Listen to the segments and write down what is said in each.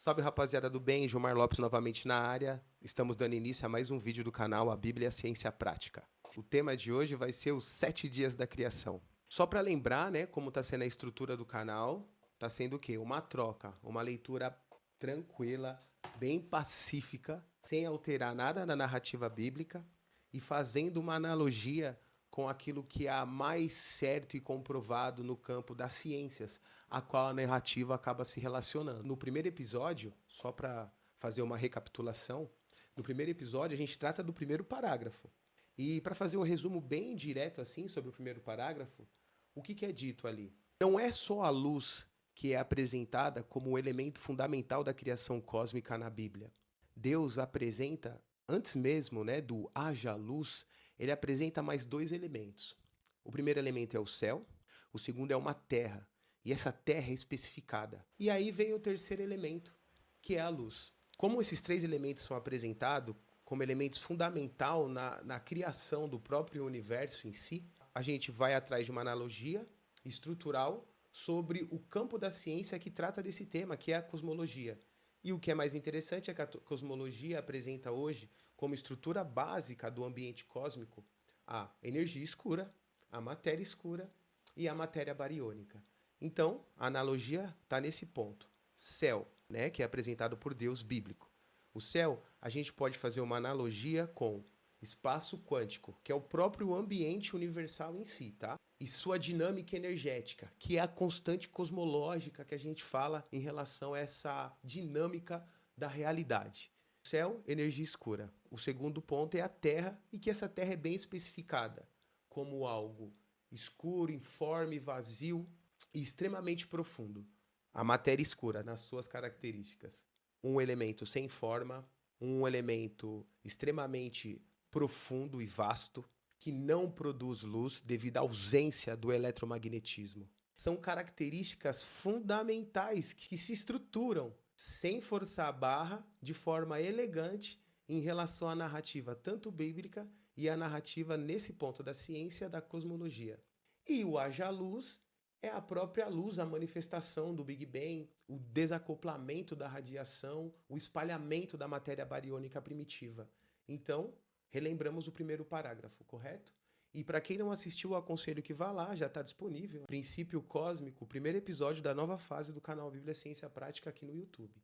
Salve rapaziada do bem, Gilmar Lopes novamente na área. Estamos dando início a mais um vídeo do canal A Bíblia e a Ciência Prática. O tema de hoje vai ser os 7 dias da criação. Só para lembrar, né, como está sendo a estrutura do canal, está sendo o quê? Uma troca, uma leitura tranquila, bem pacífica, sem alterar nada na narrativa bíblica e fazendo uma analogia com aquilo que há mais certo e comprovado no campo das ciências, a qual a narrativa acaba se relacionando. No primeiro episódio, só para fazer uma recapitulação, no primeiro episódio a gente trata do primeiro parágrafo. E para fazer um resumo bem direto assim sobre o primeiro parágrafo, o que é dito ali? Não é só a luz que é apresentada como o elemento fundamental da criação cósmica na Bíblia. Deus apresenta, antes mesmo, né, do haja luz, ele apresenta mais dois elementos. O primeiro elemento é o céu, o segundo é uma terra, e essa terra é especificada. E aí vem o terceiro elemento, que é a luz. Como esses três elementos são apresentados como elementos fundamentais na criação do próprio universo em si, a gente vai atrás de uma analogia estrutural sobre o campo da ciência que trata desse tema, que é a cosmologia. E o que é mais interessante é que a cosmologia apresenta hoje como estrutura básica do ambiente cósmico a energia escura, a matéria escura e a matéria bariônica. Então, a analogia está nesse ponto. Céu, né, que é apresentado por Deus bíblico. O céu, a gente pode fazer uma analogia com espaço quântico, que é o próprio ambiente universal em si, tá? E sua dinâmica energética, que é a constante cosmológica que a gente fala em relação a essa dinâmica da realidade. Céu, energia escura. O segundo ponto é a Terra, e que essa Terra é bem especificada como algo escuro, informe, vazio e extremamente profundo. A matéria escura, nas suas características. Um elemento sem forma, um elemento extremamente profundo e vasto, que não produz luz devido à ausência do eletromagnetismo. São características fundamentais que se estruturam sem forçar a barra, de forma elegante, em relação à narrativa tanto bíblica e à narrativa nesse ponto da ciência da cosmologia. E o haja luz é a própria luz, a manifestação do Big Bang, o desacoplamento da radiação, o espalhamento da matéria bariônica primitiva. Então, relembramos o primeiro parágrafo, correto? E para quem não assistiu, eu aconselho que vá lá, já está disponível. Princípio Cósmico, o primeiro episódio da nova fase do canal Bíblia Ciência Prática aqui no YouTube.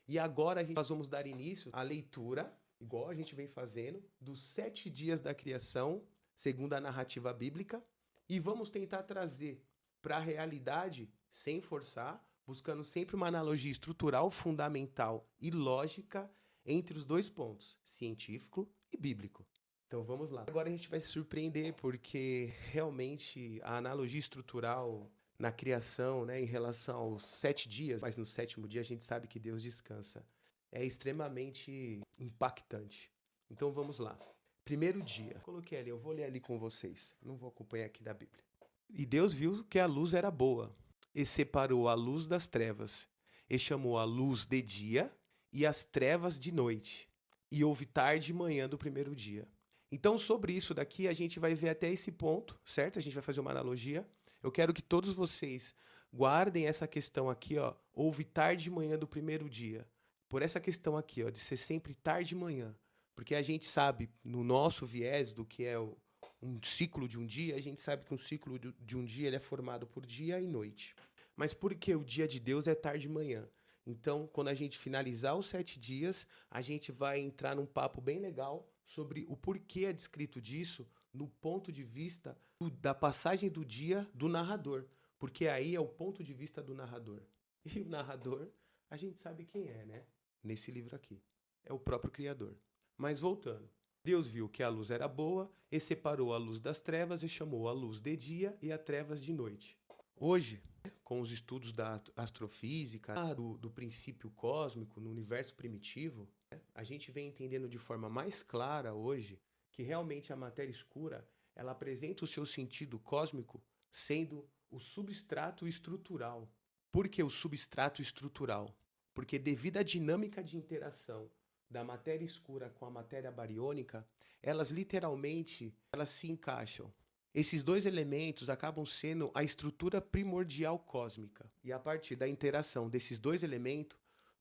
E agora nós vamos dar início à leitura, igual a gente vem fazendo, dos 7 dias da criação, segundo a narrativa bíblica, e vamos tentar trazer para a realidade, sem forçar, buscando sempre uma analogia estrutural, fundamental e lógica entre os dois pontos, científico e bíblico. Então vamos lá. Agora a gente vai se surpreender porque realmente a analogia estrutural na criação, né, em relação aos 7 dias, mas no sétimo dia a gente sabe que Deus descansa, é extremamente impactante. Então vamos lá. Primeiro dia. Coloquei ali, eu vou ler ali com vocês. Não vou acompanhar aqui na Bíblia. E Deus viu que a luz era boa, e separou a luz das trevas, e chamou a luz de dia e as trevas de noite. E houve tarde e manhã do primeiro dia. Então, sobre isso daqui, a gente vai ver até esse ponto, certo? A gente vai fazer uma analogia. Eu quero que todos vocês guardem essa questão aqui, ó. Houve tarde e manhã do primeiro dia. Por essa questão aqui, ó, de ser sempre tarde e manhã. Porque a gente sabe, no nosso viés do que é um ciclo de um dia, a gente sabe que um ciclo de um dia ele é formado por dia e noite. Mas por que o dia de Deus é tarde e manhã? Então, quando a gente finalizar os 7 dias, a gente vai entrar num papo bem legal sobre o porquê é descrito disso no ponto de vista da passagem do dia do narrador. Porque aí é o ponto de vista do narrador. E o narrador, a gente sabe quem é, né? Nesse livro aqui. É o próprio Criador. Mas voltando. Deus viu que a luz era boa e separou a luz das trevas e chamou a luz de dia e a trevas de noite. Hoje, com os estudos da astrofísica, do princípio cósmico no universo primitivo, a gente vem entendendo de forma mais clara hoje que realmente a matéria escura ela apresenta o seu sentido cósmico sendo o substrato estrutural. Por que o substrato estrutural? Porque devido à dinâmica de interação da matéria escura com a matéria bariônica, elas literalmente elas se encaixam. Esses dois elementos acabam sendo a estrutura primordial cósmica. E a partir da interação desses dois elementos,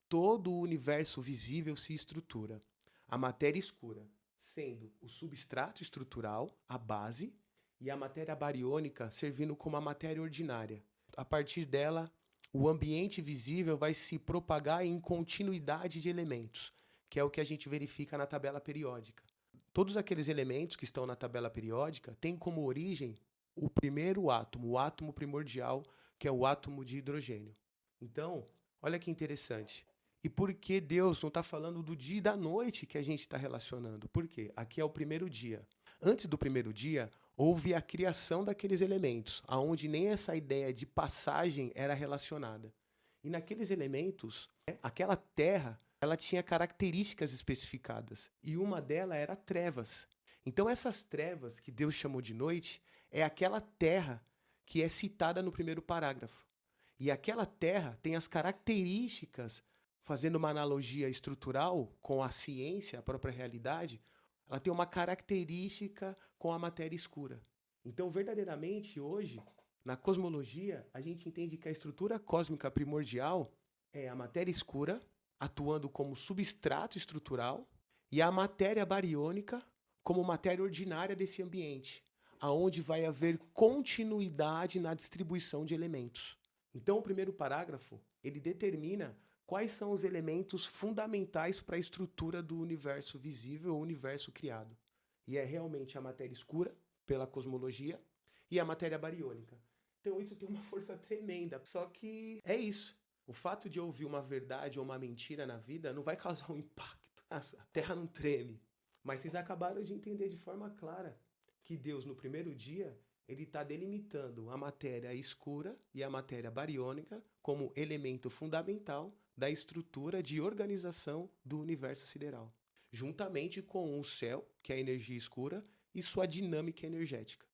todo o universo visível se estrutura. A matéria escura sendo o substrato estrutural, a base, e a matéria bariônica servindo como a matéria ordinária. A partir dela, o ambiente visível vai se propagar em continuidade de elementos, que é o que a gente verifica na tabela periódica. Todos aqueles elementos que estão na tabela periódica têm como origem o primeiro átomo, o átomo primordial, que é o átomo de hidrogênio. Então, olha que interessante. E por que Deus não está falando do dia e da noite que a gente está relacionando? Por quê? Aqui é o primeiro dia. Antes do primeiro dia, houve a criação daqueles elementos, aonde nem essa ideia de passagem era relacionada. E naqueles elementos, aquela terra, ela tinha características especificadas. E uma delas era trevas. Então essas trevas que Deus chamou de noite é aquela terra que é citada no primeiro parágrafo. E aquela terra tem as características, fazendo uma analogia estrutural com a ciência, a própria realidade, ela tem uma característica com a matéria escura. Então, verdadeiramente, hoje, na cosmologia, a gente entende que a estrutura cósmica primordial é a matéria escura, atuando como substrato estrutural, e a matéria bariônica como matéria ordinária desse ambiente, aonde vai haver continuidade na distribuição de elementos. Então, o primeiro parágrafo, ele determina quais são os elementos fundamentais para a estrutura do universo visível ou universo criado. E é realmente a matéria escura, pela cosmologia, e a matéria bariônica. Então isso tem uma força tremenda. Só que é isso. O fato de ouvir uma verdade ou uma mentira na vida não vai causar um impacto. A Terra não treme. Mas vocês acabaram de entender de forma clara que Deus, no primeiro dia, ele está delimitando a matéria escura e a matéria bariônica como elemento fundamental da estrutura de organização do universo sideral, juntamente com o céu, que é a energia escura, e sua dinâmica energética.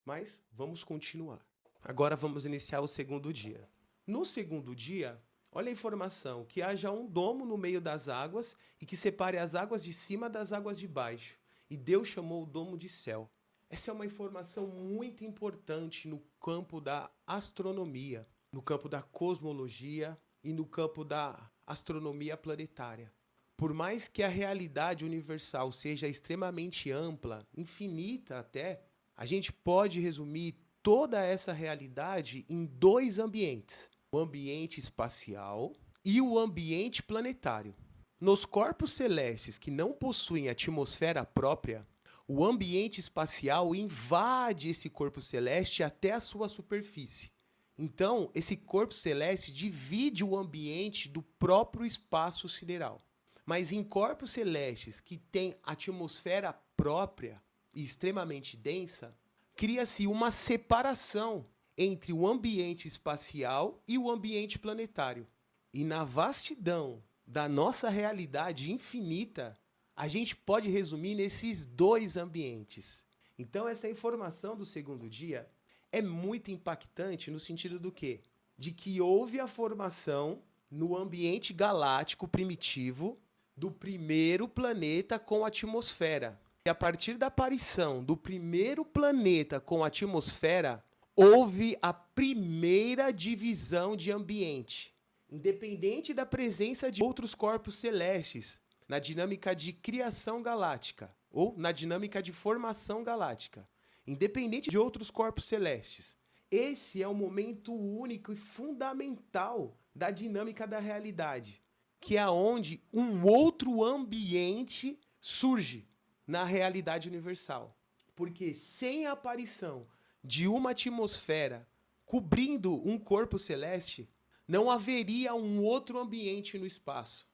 Mas vamos continuar. Agora vamos iniciar o segundo dia. No segundo dia, olha a informação, que haja um domo no meio das águas e que separe as águas de cima das águas de baixo. E Deus chamou o domo de céu. Essa é uma informação muito importante no campo da astronomia, no campo da cosmologia e no campo da astronomia planetária. Por mais que a realidade universal seja extremamente ampla, infinita até, a gente pode resumir toda essa realidade em dois ambientes: o ambiente espacial e o ambiente planetário. Nos corpos celestes que não possuem atmosfera própria, o ambiente espacial invade esse corpo celeste até a sua superfície. Então, esse corpo celeste divide o ambiente do próprio espaço sideral. Mas em corpos celestes que têm atmosfera própria e extremamente densa, cria-se uma separação entre o ambiente espacial e o ambiente planetário. E na vastidão da nossa realidade infinita, a gente pode resumir nesses dois ambientes. Então, essa informação do segundo dia é muito impactante no sentido do quê? De que houve a formação no ambiente galáctico primitivo do primeiro planeta com atmosfera. E a partir da aparição do primeiro planeta com atmosfera, houve a primeira divisão de ambiente. Independente da presença de outros corpos celestes, na dinâmica de criação galáctica ou na dinâmica de formação galáctica, independente de outros corpos celestes, esse é o momento único e fundamental da dinâmica da realidade, que é onde um outro ambiente surge na realidade universal. Porque sem a aparição de uma atmosfera cobrindo um corpo celeste, não haveria um outro ambiente no espaço,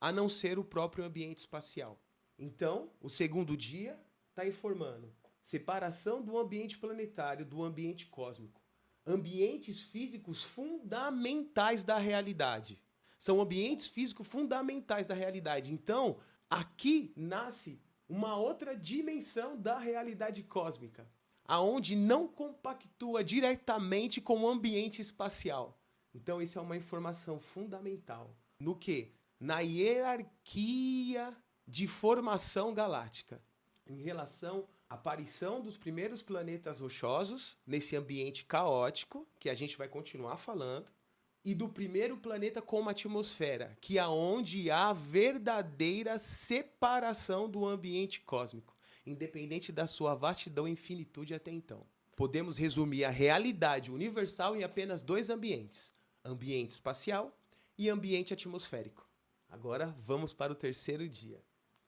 a não ser o próprio ambiente espacial. Então, o segundo dia está informando separação do ambiente planetário do ambiente cósmico. Ambientes físicos fundamentais da realidade. São ambientes físicos fundamentais da realidade. Então, aqui nasce uma outra dimensão da realidade cósmica, aonde não compactua diretamente com o ambiente espacial. Então, isso é uma informação fundamental. No quê? Na hierarquia de formação galáctica, em relação à aparição dos primeiros planetas rochosos nesse ambiente caótico, que a gente vai continuar falando, e do primeiro planeta com uma atmosfera, que é onde há verdadeira separação do ambiente cósmico, independente da sua vastidão e infinitude até então. Podemos resumir a realidade universal em apenas dois ambientes: ambiente espacial e ambiente atmosférico. Agora vamos para o terceiro dia,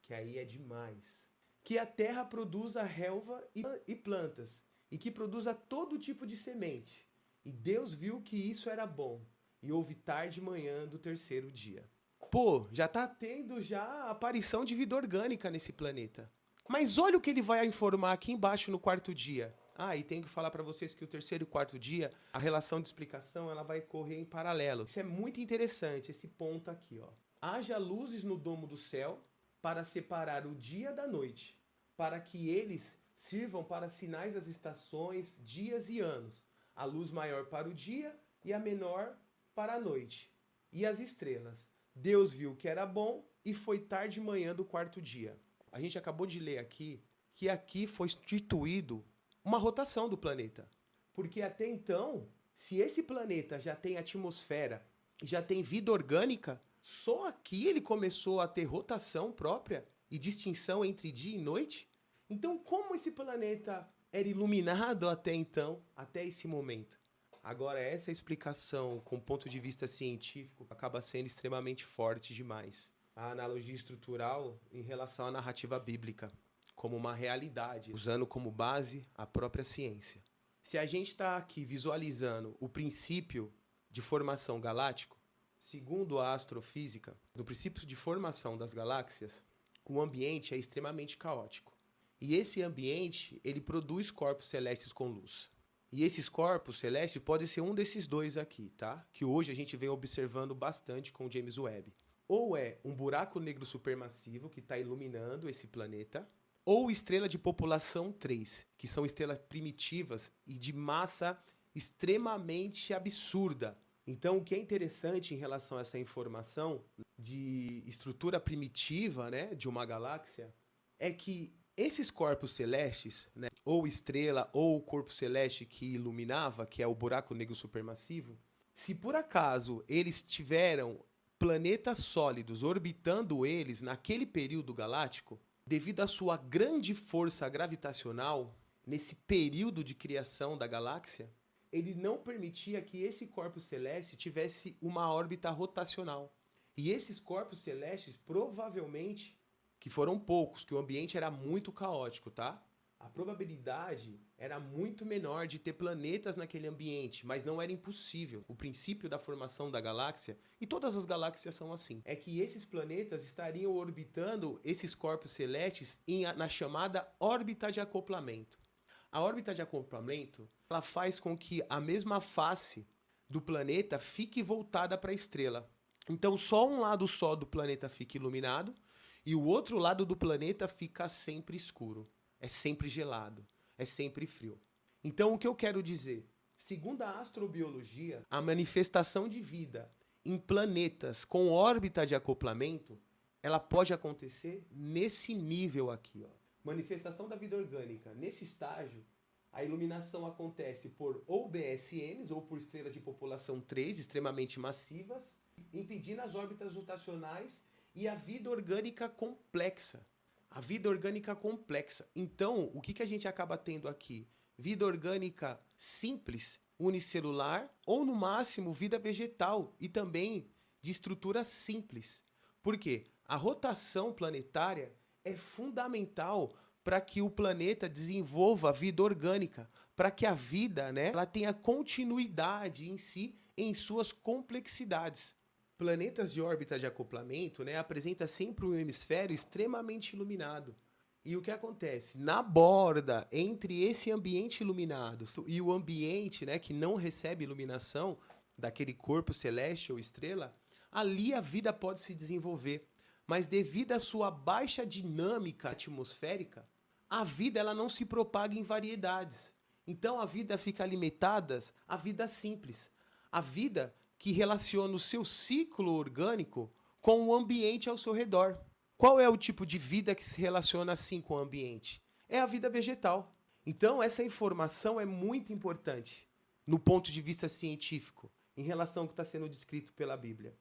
que aí é demais. Que a terra produza relva e plantas, e que produza todo tipo de semente. E Deus viu que isso era bom, e houve tarde e manhã do terceiro dia. Pô, já tá tendo a aparição de vida orgânica nesse planeta. Mas olha o que ele vai informar aqui embaixo no quarto dia. Ah, e tenho que falar para vocês que o terceiro e quarto dia, a relação de explicação ela vai correr em paralelo. Isso é muito interessante, esse ponto aqui, ó. Haja luzes no domo do céu para separar o dia da noite, para que eles sirvam para sinais das estações, dias e anos. A luz maior para o dia e a menor para a noite. E as estrelas. Deus viu que era bom e foi tarde e manhã do quarto dia. A gente acabou de ler aqui que aqui foi instituído uma rotação do planeta. Porque até então, se esse planeta já tem atmosfera e já tem vida orgânica, só aqui ele começou a ter rotação própria e distinção entre dia e noite. Então, como esse planeta era iluminado até então, até esse momento? Agora, essa explicação, com ponto de vista científico, acaba sendo extremamente forte demais. A analogia estrutural em relação à narrativa bíblica, como uma realidade, usando como base a própria ciência. Se a gente está aqui visualizando o princípio de formação galáctico, segundo a astrofísica, no princípio de formação das galáxias, o ambiente é extremamente caótico. E esse ambiente, ele produz corpos celestes com luz. E esses corpos celestes podem ser um desses dois aqui, tá? Que hoje a gente vem observando bastante com o James Webb. Ou é um buraco negro supermassivo que está iluminando esse planeta, ou estrela de população 3, que são estrelas primitivas e de massa extremamente absurda. Então, o que é interessante em relação a essa informação de estrutura primitiva, né, de uma galáxia, é que esses corpos celestes, né, ou estrela ou o corpo celeste que iluminava, que é o buraco negro supermassivo, se por acaso eles tiveram planetas sólidos orbitando eles naquele período galáctico, devido à sua grande força gravitacional, nesse período de criação da galáxia, ele não permitia que esse corpo celeste tivesse uma órbita rotacional. E esses corpos celestes, provavelmente, que foram poucos, que o ambiente era muito caótico, tá? A probabilidade era muito menor de ter planetas naquele ambiente, mas não era impossível. O princípio da formação da galáxia, e todas as galáxias são assim, é que esses planetas estariam orbitando esses corpos celestes na chamada órbita de acoplamento. A órbita de acoplamento, ela faz com que a mesma face do planeta fique voltada para a estrela. Então só um lado só do planeta fica iluminado e o outro lado do planeta fica sempre escuro. É sempre gelado, é sempre frio. Então, o que eu quero dizer? Segundo a astrobiologia, a manifestação de vida em planetas com órbita de acoplamento, ela pode acontecer nesse nível aqui, ó. Manifestação da vida orgânica. Nesse estágio, a iluminação acontece por ou BSMs, ou por estrelas de população 3, extremamente massivas, impedindo as órbitas rotacionais e a vida orgânica complexa. A vida orgânica complexa. Então, o que a gente acaba tendo aqui? Vida orgânica simples, unicelular, ou no máximo vida vegetal e também de estrutura simples. Por quê? A rotação planetária é fundamental para que o planeta desenvolva vida orgânica, para que a vida, né, ela tenha continuidade em si, em suas complexidades. Planetas de órbita de acoplamento, né, apresenta sempre um hemisfério extremamente iluminado. E o que acontece? Na borda, entre esse ambiente iluminado e o ambiente, né, que não recebe iluminação daquele corpo celeste ou estrela, ali a vida pode se desenvolver. Mas devido à sua baixa dinâmica atmosférica, a vida ela não se propaga em variedades. Então a vida fica limitada à vida simples. A vida que relaciona o seu ciclo orgânico com o ambiente ao seu redor. Qual é o tipo de vida que se relaciona assim com o ambiente? É a vida vegetal. Então, essa informação é muito importante no ponto de vista científico. em relação ao que está sendo descrito pela Bíblia.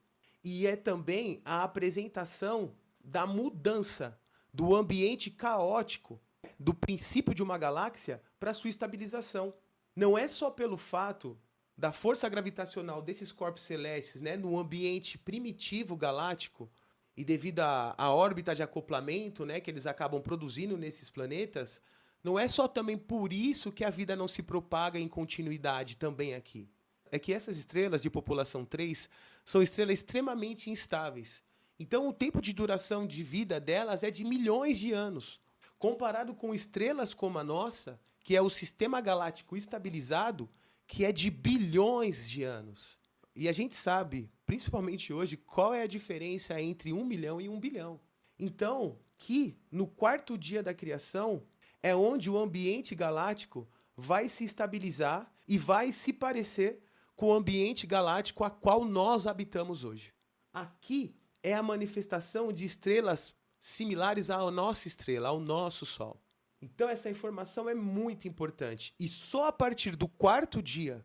E é também a apresentação da mudança do ambiente caótico do princípio de uma galáxia para sua estabilização. Não é só pelo fato da força gravitacional desses corpos celestes, né, no ambiente primitivo galáctico e devido à órbita de acoplamento, né, que eles acabam produzindo nesses planetas, não é só também por isso que a vida não se propaga em continuidade também aqui. É que essas estrelas de população 3 são estrelas extremamente instáveis. Então, o tempo de duração de vida delas é de milhões de anos. Comparado com estrelas como a nossa, que é o sistema galáctico estabilizado, que é de bilhões de anos. E a gente sabe, principalmente hoje, qual é a diferença entre 1 milhão e 1 bilhão. Então, que no quarto dia da criação é onde o ambiente galáctico vai se estabilizar e vai se parecer com o ambiente galáctico a qual nós habitamos hoje. Aqui é a manifestação de estrelas similares à nossa estrela, ao nosso Sol. Então essa informação é muito importante. E só a partir do quarto dia,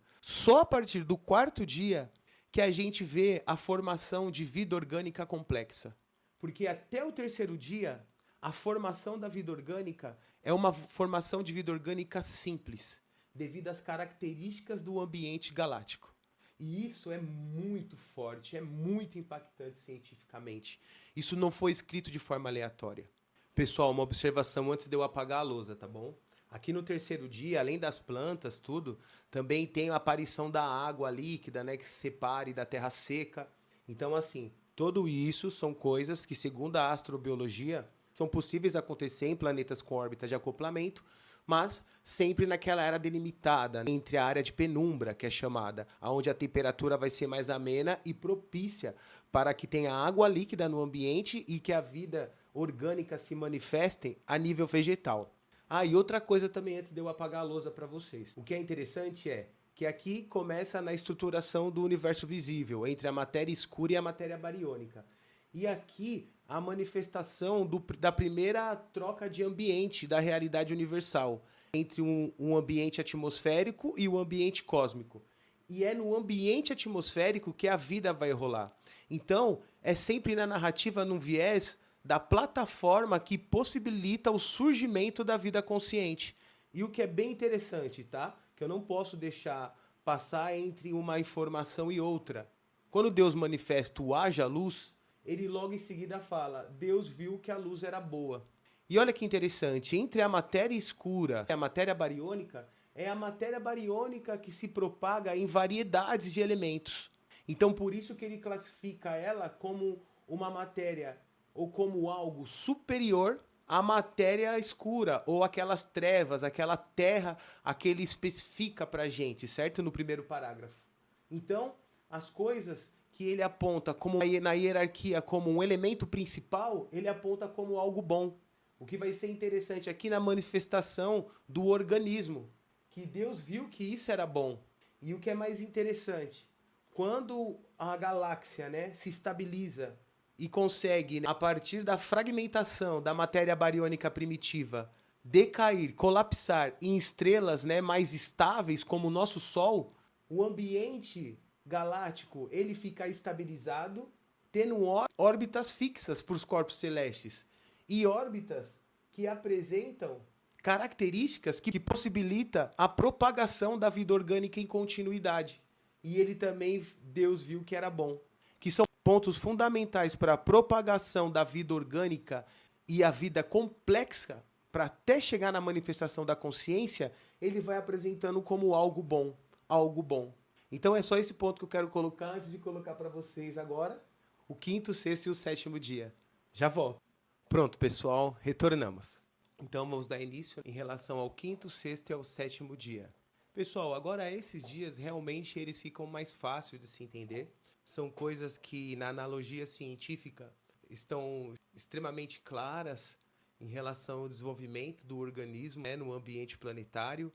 que a gente vê a formação de vida orgânica complexa. Porque até o terceiro dia, a formação da vida orgânica é uma formação de vida orgânica simples, devido às características do ambiente galáctico. E isso é muito forte, é muito impactante cientificamente. Isso não foi escrito de forma aleatória. Pessoal, uma observação antes de eu apagar a lousa, tá bom? Aqui no terceiro dia, além das plantas, tudo, também tem a aparição da água líquida, né, que se separe da terra seca. Então, assim, tudo isso são coisas que, segundo a astrobiologia, são possíveis acontecer em planetas com órbita de acoplamento, mas sempre naquela área delimitada, entre a área de penumbra, que é chamada, onde a temperatura vai ser mais amena e propícia para que tenha água líquida no ambiente e que a vida orgânica se manifeste a nível vegetal. Ah, e outra coisa também antes de eu apagar a lousa para vocês. O que é interessante é que aqui começa na estruturação do universo visível, entre a matéria escura e a matéria bariônica. E aqui a manifestação da primeira troca de ambiente da realidade universal, entre um ambiente atmosférico e o ambiente cósmico. E é no ambiente atmosférico que a vida vai rolar. Então, é sempre na narrativa, num viés da plataforma que possibilita o surgimento da vida consciente. E o que é bem interessante, tá? Que eu não posso deixar passar entre uma informação e outra. Quando Deus manifesta o haja luz, ele logo em seguida fala, Deus viu que a luz era boa. E olha que interessante, entre a matéria escura e a matéria bariônica, é a matéria bariônica que se propaga em variedades de elementos. Então por isso que ele classifica ela como uma matéria ou como algo superior à matéria escura, ou aquelas trevas, aquela terra, a que ele especifica pra gente, certo? No primeiro parágrafo. Então, as coisas que ele aponta como na hierarquia como um elemento principal, ele aponta como algo bom. O que vai ser interessante aqui na manifestação do organismo, que Deus viu que isso era bom. E o que é mais interessante, quando a galáxia, né, se estabiliza e consegue, né, a partir da fragmentação da matéria bariônica primitiva, decair, colapsar em estrelas, né, mais estáveis como o nosso Sol, o ambiente galáctico ele fica estabilizado, tendo órbitas fixas para os corpos celestes e órbitas que apresentam características que possibilitam a propagação da vida orgânica em continuidade. E ele também, Deus viu que era bom. Que são pontos fundamentais para a propagação da vida orgânica e a vida complexa, para até chegar na manifestação da consciência, ele vai apresentando como algo bom, algo bom. Então é só esse ponto que eu quero colocar antes de colocar para vocês agora o quinto, sexto e o sétimo dia. Já volto. Pronto, pessoal, retornamos. Então vamos dar início em relação ao quinto, sexto e ao sétimo dia. Pessoal, agora esses dias realmente eles ficam mais fáceis de se entender. São coisas que na analogia científica estão extremamente claras em relação ao desenvolvimento do organismo, né, no ambiente planetário.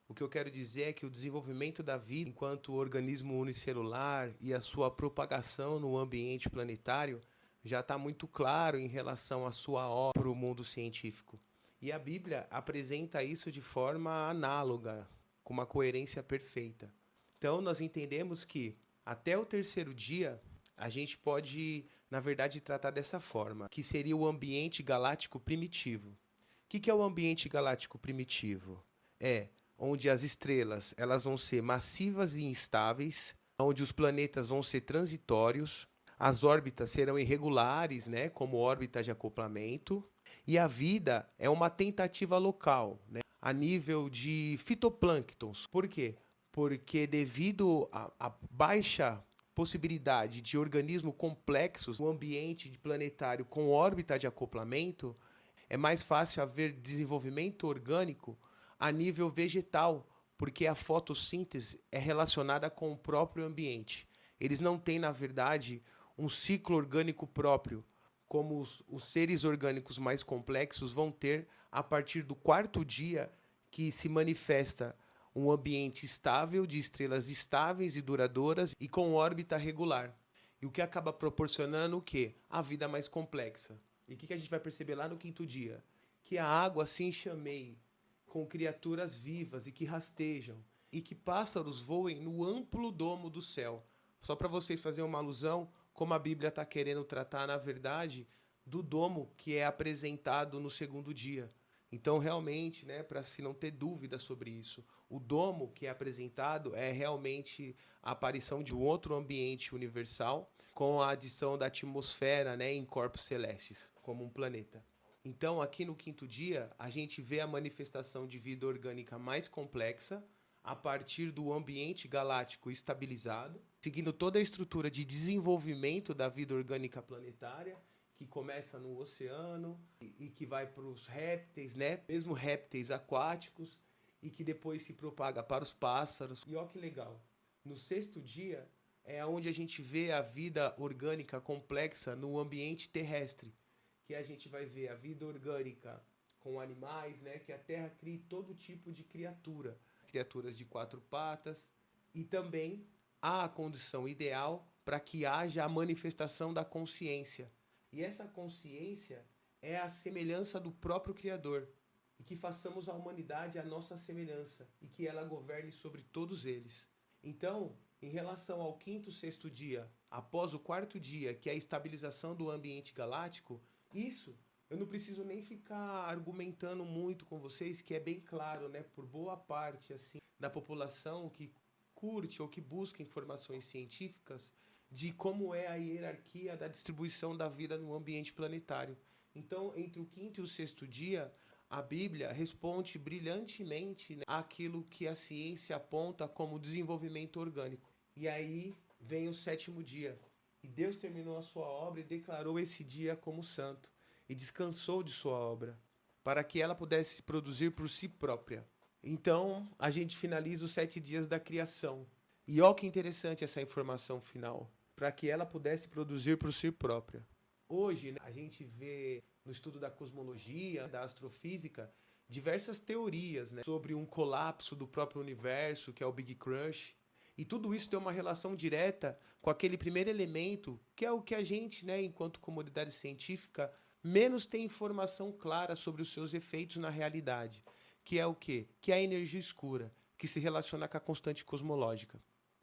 O que eu quero dizer é que o desenvolvimento da vida enquanto organismo unicelular e a sua propagação no ambiente planetário já está muito claro em relação à sua obra para o mundo científico. E a Bíblia apresenta isso de forma análoga, com uma coerência perfeita. Então nós entendemos que Até o terceiro dia, a gente pode, na verdade, tratar dessa forma, que seria o ambiente galáctico primitivo. O que é o ambiente galáctico primitivo? É onde as estrelas elas vão ser massivas e instáveis, onde os planetas vão ser transitórios, as órbitas serão irregulares, né, como órbita de acoplamento, e a vida é uma tentativa local, né, a nível de fitoplânctons. Por quê? Porque devido à baixa possibilidade de organismos complexos no ambiente planetário com órbita de acoplamento, é mais fácil haver desenvolvimento orgânico a nível vegetal, porque a fotossíntese é relacionada com o próprio ambiente. Eles não têm, na verdade, um ciclo orgânico próprio, como os seres orgânicos mais complexos vão ter a partir do quarto dia, que se manifesta um ambiente estável, de estrelas estáveis e duradouras e com órbita regular. E o que acaba proporcionando o quê? A vida mais complexa. E o que a gente vai perceber lá no quinto dia? Que a água se enxameie com criaturas vivas e que rastejam, e que pássaros voem no amplo domo do céu. Só para vocês fazerem uma alusão, como a Bíblia está querendo tratar, na verdade, do domo que é apresentado no segundo dia. Então, realmente, né, para se não ter dúvida sobre isso, o domo que é apresentado é realmente a aparição de um outro ambiente universal com a adição da atmosfera, né, em corpos celestes, como um planeta. Então, aqui no quinto dia, a gente vê a manifestação de vida orgânica mais complexa a partir do ambiente galáctico estabilizado, seguindo toda a estrutura de desenvolvimento da vida orgânica planetária, que começa no oceano e que vai para os répteis, né? Mesmo répteis aquáticos, e que depois se propaga para os pássaros. E olha que legal, no sexto dia é onde a gente vê a vida orgânica complexa no ambiente terrestre, que a gente vai ver a vida orgânica com animais, né? Que a Terra cria todo tipo de criatura, criaturas de quatro patas, e também há a condição ideal para que haja a manifestação da consciência. E essa consciência é a semelhança do próprio Criador, e que façamos a humanidade à nossa semelhança, e que ela governe sobre todos eles. Então, em relação ao quinto e sexto dia, após o quarto dia, que é a estabilização do ambiente galáctico, isso eu não preciso nem ficar argumentando muito com vocês, que é bem claro, né, por boa parte assim da população que curte ou que busca informações científicas de como é a hierarquia da distribuição da vida no ambiente planetário. Então, entre o quinto e o sexto dia, a Bíblia responde brilhantemente, né, àquilo que a ciência aponta como desenvolvimento orgânico. E aí vem o sétimo dia. E Deus terminou a sua obra e declarou esse dia como santo. E descansou de sua obra, para que ela pudesse produzir por si própria. Então, a gente finaliza os 7 dias da criação. E olha que interessante essa informação final. Para que ela pudesse produzir por si própria. Hoje, né, a gente vê no estudo da cosmologia, da astrofísica, diversas teorias, né, sobre um colapso do próprio universo, que é o Big Crunch. E tudo isso tem uma relação direta com aquele primeiro elemento, que é o que a gente, né, enquanto comunidade científica, menos tem informação clara sobre os seus efeitos na realidade. Que é o quê? Que é a energia escura, que se relaciona com a constante cosmológica.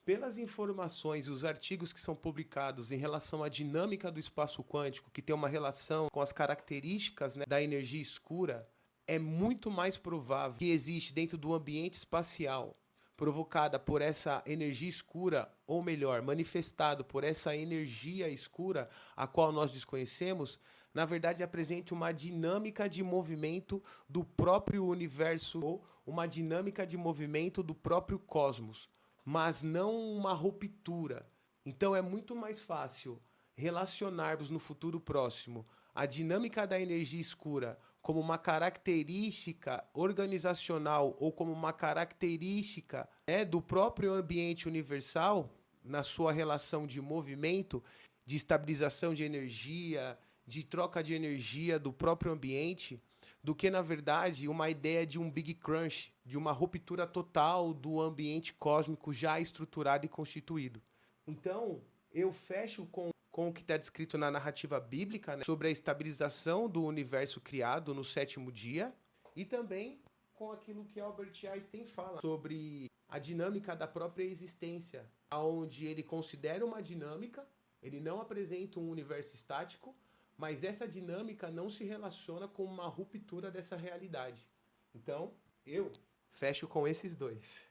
Pelas informações e os artigos que são publicados em relação à dinâmica do espaço quântico, que tem uma relação com as características, né, da energia escura, é muito mais provável que existe dentro do ambiente espacial, provocada por essa energia escura, ou melhor, manifestado por essa energia escura, a qual nós desconhecemos, na verdade apresente uma dinâmica de movimento do próprio universo, ou uma dinâmica de movimento do próprio cosmos, mas não uma ruptura. Então é muito mais fácil relacionarmos no futuro próximo a dinâmica da energia escura como uma característica organizacional ou como uma característica, né, do próprio ambiente universal, na sua relação de movimento, de estabilização de energia, de troca de energia do próprio ambiente, do que, na verdade, uma ideia de um Big Crunch, de uma ruptura total do ambiente cósmico já estruturado e constituído. Então, eu fecho com o que está descrito na narrativa bíblica, né, sobre a estabilização do universo criado no sétimo dia, e também com aquilo que Albert Einstein fala sobre a dinâmica da própria existência, onde ele considera uma dinâmica, ele não apresenta um universo estático, mas essa dinâmica não se relaciona com uma ruptura dessa realidade. Então, eu fecho com esses dois.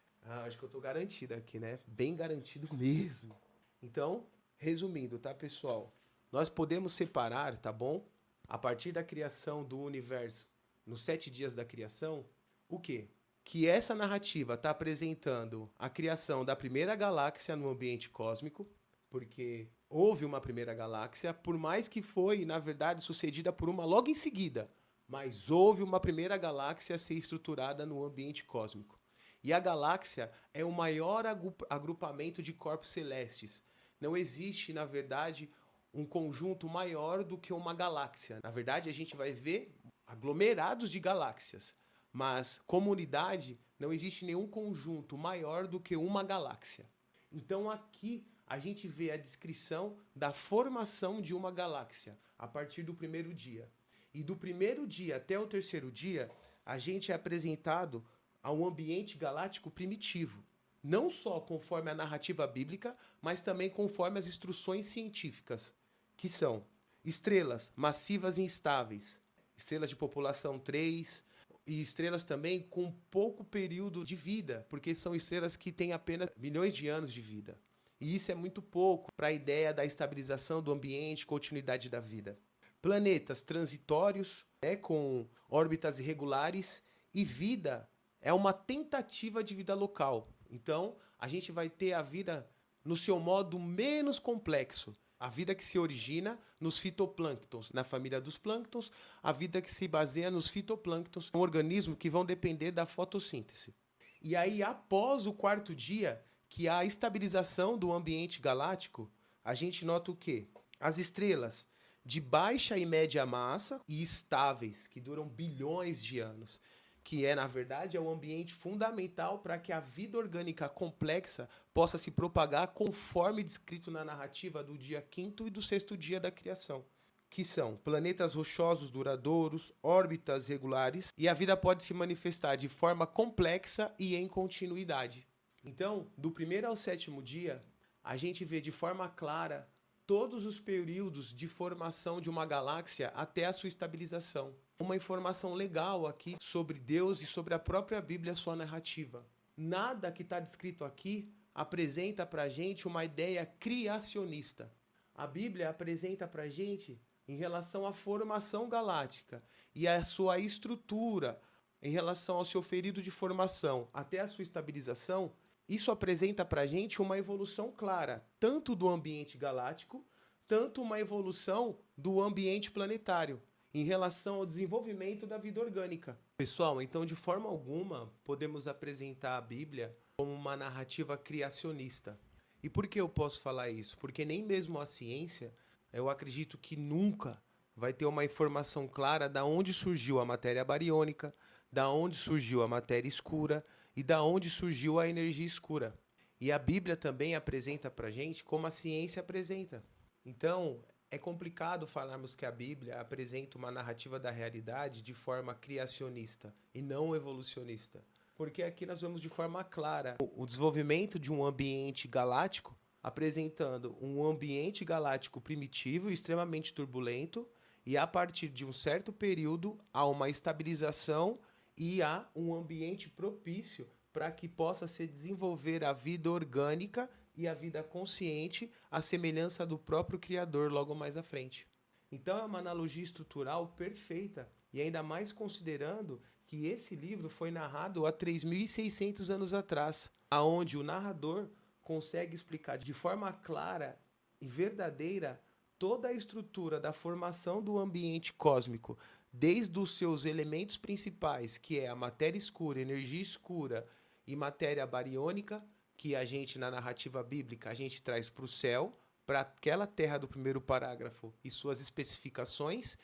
Acho que eu tô garantido aqui, né? Bem garantido mesmo. Então, resumindo, tá, pessoal? Nós podemos separar, tá bom? A partir da criação do universo, nos 7 dias da criação, o quê? Que essa narrativa está apresentando a criação da primeira galáxia no ambiente cósmico, porque houve uma primeira galáxia, por mais que foi, na verdade, sucedida por uma logo em seguida, mas houve uma primeira galáxia a ser estruturada no ambiente cósmico. E a galáxia é o maior agrupamento de corpos celestes. Não existe, na verdade, um conjunto maior do que uma galáxia. Na verdade, a gente vai ver aglomerados de galáxias, mas como unidade não existe nenhum conjunto maior do que uma galáxia. Então aqui a gente vê a descrição da formação de uma galáxia a partir do primeiro dia. E do primeiro dia até o terceiro dia, a gente é apresentado a um ambiente galáctico primitivo. Não só conforme a narrativa bíblica, mas também conforme as instruções científicas, que são estrelas massivas e instáveis, estrelas de população 3, e estrelas também com pouco período de vida, porque são estrelas que têm apenas milhões de anos de vida. E isso é muito pouco para a ideia da estabilização do ambiente, continuidade da vida. Planetas transitórios, com órbitas irregulares, e vida é uma tentativa de vida local. Então, a gente vai ter a vida no seu modo menos complexo. A vida que se origina nos fitoplânctons, na família dos plânctons, a vida que se baseia nos fitoplânctons, um organismo que vão depender da fotossíntese. E aí, após o quarto dia, que há a estabilização do ambiente galáctico, a gente nota o quê? As estrelas de baixa e média massa e estáveis, que duram bilhões de anos, que na verdade, é um ambiente fundamental para que a vida orgânica complexa possa se propagar conforme descrito na narrativa do dia 5º e do 6º dia da criação, que são planetas rochosos duradouros, órbitas regulares, e a vida pode se manifestar de forma complexa e em continuidade. Então, do primeiro ao 7º dia, a gente vê de forma clara todos os períodos de formação de uma galáxia até a sua estabilização. Uma informação legal aqui sobre Deus e sobre a própria Bíblia, sua narrativa. Nada que está descrito aqui apresenta para a gente uma ideia criacionista. A Bíblia apresenta para a gente, em relação à formação galáctica e à sua estrutura, em relação ao seu período de formação até a sua estabilização, isso apresenta para a gente uma evolução clara, tanto do ambiente galáctico, tanto uma evolução do ambiente planetário, em relação ao desenvolvimento da vida orgânica. Pessoal, então de forma alguma podemos apresentar a Bíblia como uma narrativa criacionista. E por que eu posso falar isso? Porque nem mesmo a ciência, eu acredito que nunca vai ter uma informação clara da onde surgiu a matéria bariônica, da onde surgiu a matéria escura e da onde surgiu a energia escura. E a Bíblia também apresenta para a gente como a ciência apresenta. Então, é complicado falarmos que a Bíblia apresenta uma narrativa da realidade de forma criacionista e não evolucionista. Porque aqui nós vemos de forma clara o desenvolvimento de um ambiente galáctico, apresentando um ambiente galáctico primitivo e extremamente turbulento, e a partir de um certo período há uma estabilização e há um ambiente propício para que possa se desenvolver a vida orgânica e a vida consciente, à semelhança do próprio Criador logo mais à frente. Então é uma analogia estrutural perfeita, e ainda mais considerando que esse livro foi narrado há 3.600 anos atrás, aonde o narrador consegue explicar de forma clara e verdadeira toda a estrutura da formação do ambiente cósmico, desde os seus elementos principais, que é a matéria escura, energia escura e matéria bariônica, que a gente, na narrativa bíblica, a gente traz para o céu, para aquela terra do primeiro parágrafo e suas especificações,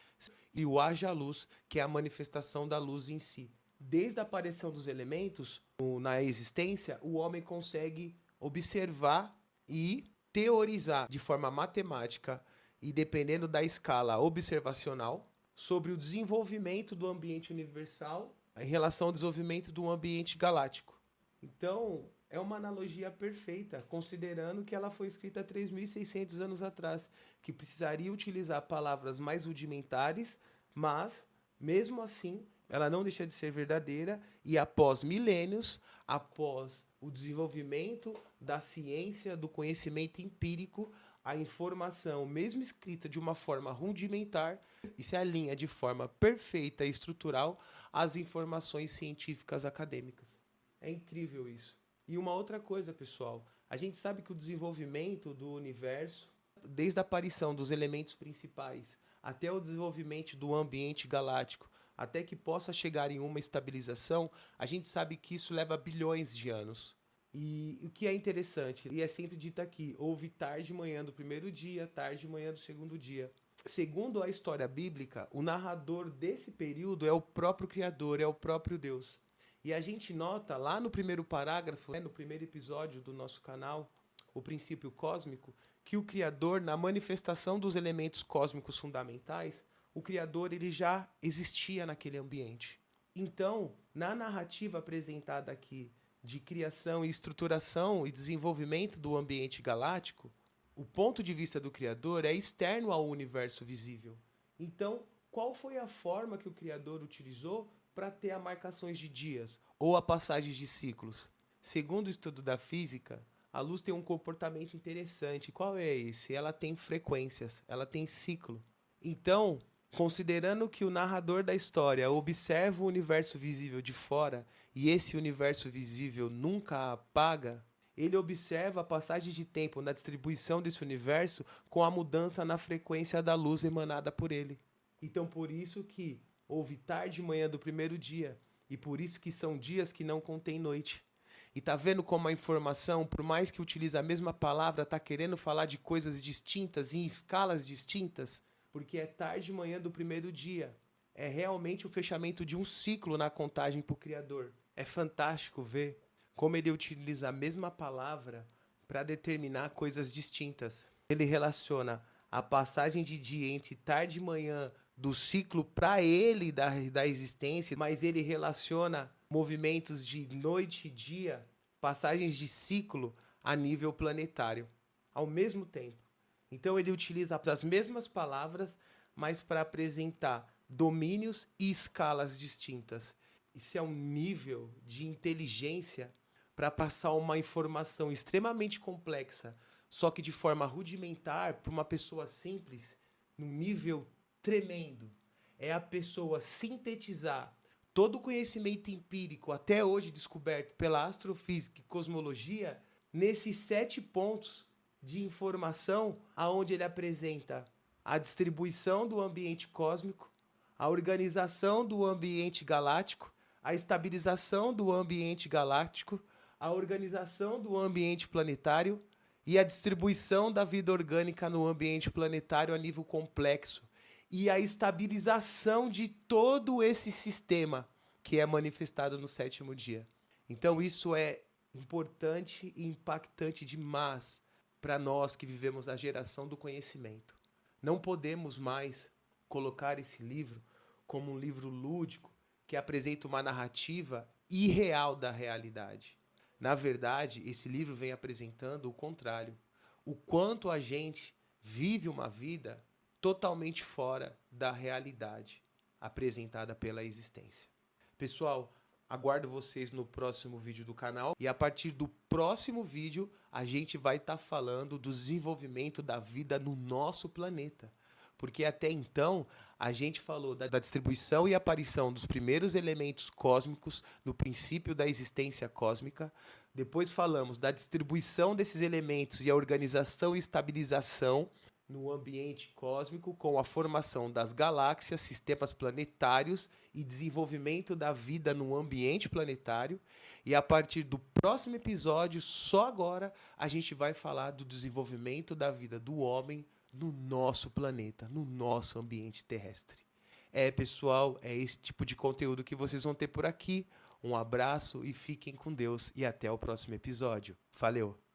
e o haja luz, que é a manifestação da luz em si. Desde a aparição dos elementos na existência, o homem consegue observar e teorizar de forma matemática e dependendo da escala observacional sobre o desenvolvimento do ambiente universal em relação ao desenvolvimento do ambiente galáctico. Então, É uma analogia perfeita, considerando que ela foi escrita há 3.600 anos atrás, que precisaria utilizar palavras mais rudimentares, mas, mesmo assim, ela não deixa de ser verdadeira, e após milênios, após o desenvolvimento da ciência, do conhecimento empírico, a informação, mesmo escrita de uma forma rudimentar, e se alinha de forma perfeita e estrutural às informações científicas acadêmicas. É incrível isso. E uma outra coisa, pessoal, a gente sabe que o desenvolvimento do universo, desde a aparição dos elementos principais até o desenvolvimento do ambiente galáctico, até que possa chegar em uma estabilização, a gente sabe que isso leva bilhões de anos. E o que é interessante, e é sempre dito aqui, houve tarde e manhã do primeiro dia, tarde e manhã do segundo dia. Segundo a história bíblica, o narrador desse período é o próprio Criador, é o próprio Deus. E a gente nota lá no primeiro parágrafo, no primeiro episódio do nosso canal, o princípio cósmico, que o Criador, na manifestação dos elementos cósmicos fundamentais, o Criador ele já existia naquele ambiente. Então, na narrativa apresentada aqui de criação e estruturação e desenvolvimento do ambiente galáctico, o ponto de vista do Criador é externo ao universo visível. Então, qual foi a forma que o Criador utilizou para ter as marcações de dias ou a passagem de ciclos? Segundo o estudo da física, a luz tem um comportamento interessante. Qual é esse? Ela tem frequências, ela tem ciclo. Então, considerando que o narrador da história observa o universo visível de fora e esse universo visível nunca apaga, ele observa a passagem de tempo na distribuição desse universo com a mudança na frequência da luz emanada por ele. Então, por isso que houve tarde e manhã do primeiro dia, e por isso que são dias que não contêm noite. E tá vendo como a informação, por mais que utilize a mesma palavra, tá querendo falar de coisas distintas, em escalas distintas? Porque é tarde e manhã do primeiro dia. É realmente o fechamento de um ciclo na contagem para o Criador. É fantástico ver como ele utiliza a mesma palavra para determinar coisas distintas. Ele relaciona a passagem de dia entre tarde e manhã do ciclo para ele da existência, mas ele relaciona movimentos de noite e dia, passagens de ciclo a nível planetário, ao mesmo tempo. Então ele utiliza as mesmas palavras, mas para apresentar domínios e escalas distintas. Isso é um nível de inteligência para passar uma informação extremamente complexa, só que de forma rudimentar, para uma pessoa simples, num nível tremendo. É a pessoa sintetizar todo o conhecimento empírico até hoje descoberto pela astrofísica e cosmologia nesses 7 pontos de informação aonde ele apresenta a distribuição do ambiente cósmico, a organização do ambiente galáctico, a estabilização do ambiente galáctico, a organização do ambiente planetário e a distribuição da vida orgânica no ambiente planetário a nível complexo e a estabilização de todo esse sistema que é manifestado no 7º dia. Então isso é importante e impactante demais para nós que vivemos a geração do conhecimento. Não podemos mais colocar esse livro como um livro lúdico que apresenta uma narrativa irreal da realidade. Na verdade, esse livro vem apresentando o contrário. O quanto a gente vive uma vida totalmente fora da realidade apresentada pela existência. Pessoal, aguardo vocês no próximo vídeo do canal e a partir do próximo vídeo a gente vai estar falando do desenvolvimento da vida no nosso planeta. Porque até então a gente falou da distribuição e aparição dos primeiros elementos cósmicos no princípio da existência cósmica. Depois falamos da distribuição desses elementos e a organização e estabilização no ambiente cósmico com a formação das galáxias, sistemas planetários e desenvolvimento da vida no ambiente planetário. E a partir do próximo episódio, só agora, a gente vai falar do desenvolvimento da vida do homem no nosso planeta, no nosso ambiente terrestre. Pessoal, é esse tipo de conteúdo que vocês vão ter por aqui. Um abraço e fiquem com Deus e até o próximo episódio. Valeu!